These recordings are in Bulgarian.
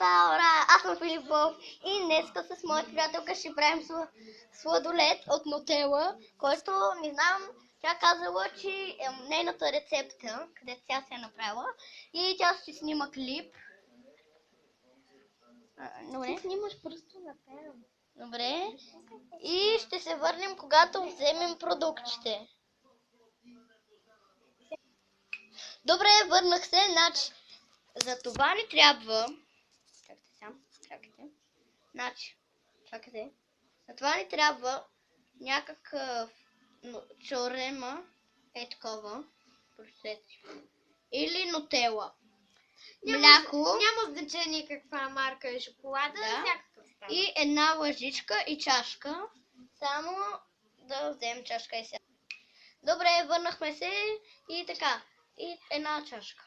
ура! Аз съм Филип Бов и днеска с моята приятелка ще правим сладолед от нутела, който не знам, тя казала, че е нейната рецепта, където тя се е направила и тя ще снима клип. Добре. Ти снимаш просто направо. Добре. И ще се върнем, когато вземем продуктите. Добре, върнах се, значи за това ни трябва... Чакайте. За това ни трябва някакъв чорема, такова, или нутела. Мляко. Няма значение каква марка е шоколада, всякакъв става. И една лъжичка и чашка. Само да вземем чашка и сега. Добре, върнахме се и така. И една чашка.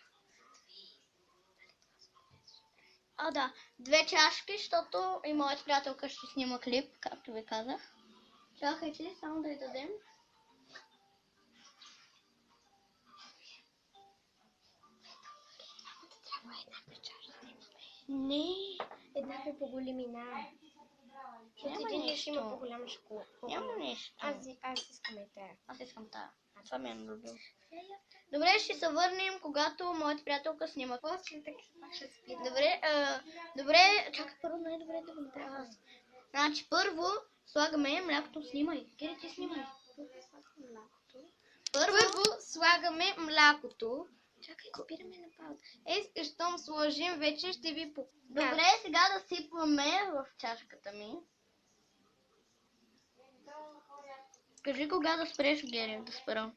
Да, 2 чашки, защото и моята приятелка ще снима клип, както ви казах. Чакайте, само да й дадем. Не, еднакви по големина. Защото един ще има по-голяма шоколада. Няма нещо. Аз искам и тая. Аз искам тая. Това ми е любил. Добре, ще се върнем, когато моята приятелка снима. После така ще спи. Добре, чакай първо най-добре да го направя аз. Значи първо слагаме млякото, снимай. Кири, ти снимай. Първо слагаме млякото. Чакай, спираме на пауза. Щом сложим, вече ще ви покажа. Добре, сега да сипваме в чашката ми. Кажи кога да спреш, Гери, да спра.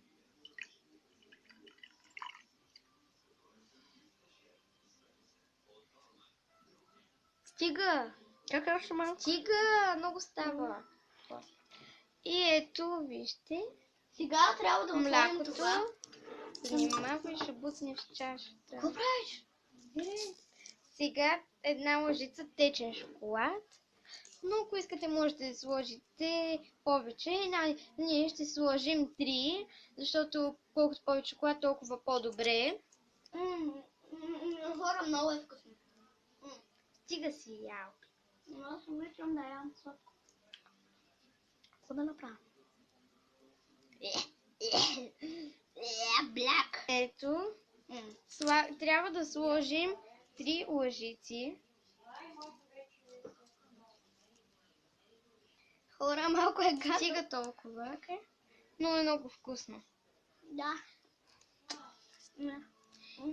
Стига! Чакай още малко. Стига! Много става. И ето, вижте. Сега трябва да отворим това. Внимавай, ще бутне в чашата. Какво правиш? Сега една лъжица течен шоколад. Но ако искате, можете да сложите повече. Ние ще сложим 3, защото колкото повече шоколад, толкова по-добре. Хора, много е вкусно. Стига си ял. Аз обичам да ям сладко. Какво да направя? Бляк. Ето, трябва да сложим 3 лъжици. Хора, малко е гадно. Стига толкова, но е много вкусно. Да.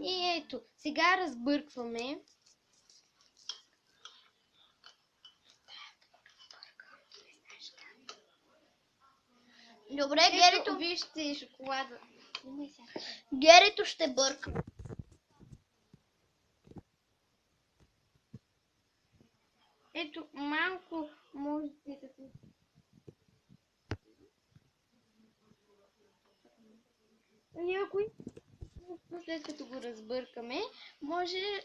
И ето, сега разбъркваме. Добре, Герито. Вижте шоколада. Герито ще бърка. Ето, малко можете да... Някой, след като го разбъркаме,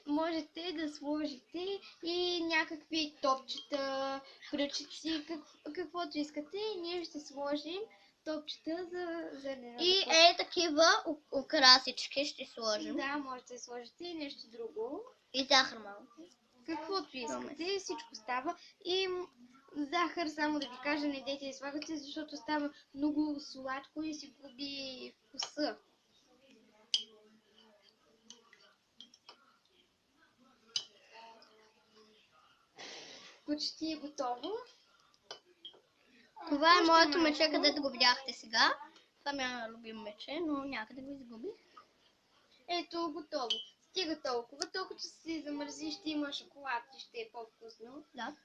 можете да сложите и някакви топчета, пръчици, каквото искате. Ние ще сложим топчета за И такива украсички ще сложим. Да, можете да сложите и нещо друго. И захар малко. Каквото искате, всичко става. И захар, само да ви кажа, не дейте да слагате, защото става много сладко и си губи вкуса. Почти е готово. Това е моето мече, където го видяхте сега. Това ми е любим мече, но някъде го изгубих. Ето, готово. Стига толкова, толкова се замързи, ще има шоколад и ще е по-вкусно. Да.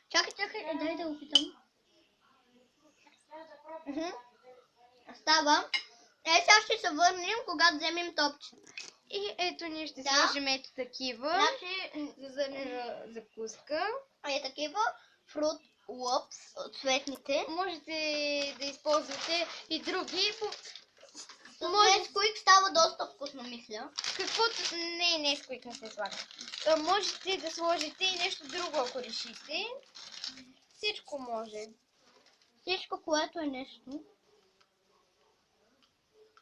Чакай, дай да опитам. Става. Сега ще се върнем, когато вземем топче. И ето ние ще сложим ето такива. За закуска. Такива фрут лопс от цветните. Можете да използвате и други. Несквик става доста вкусно, мисля. Каквото... Не, Несквик не се слага. Можете да сложите и нещо друго, ако решите. Всичко може. Всичко, което е нещо.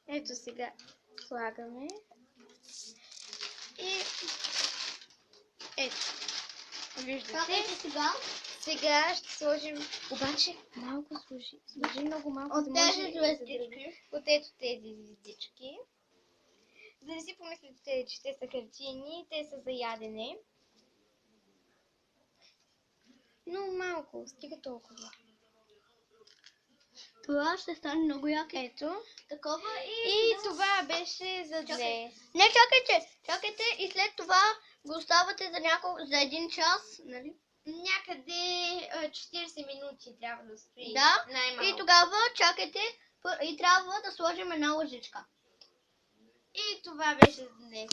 Ето сега слагаме. И ето. Виждате. Чакайте сега. Сега ще сложим, обаче малко сложи много малко, От за да може тези да звездички. от ето тези звездички. За да не си помислите, че те са хартиени, те са за ядене. Но малко, стига толкова. Това ще стане много яко. Ето. Такова И това беше за днес. Не, чакайте и след това го оставате за 1 час, нали? Някъде 40 минути трябва да стои. Да, най-малко. и тогава чакайте и трябва да сложим една лъжичка. И това беше за днес.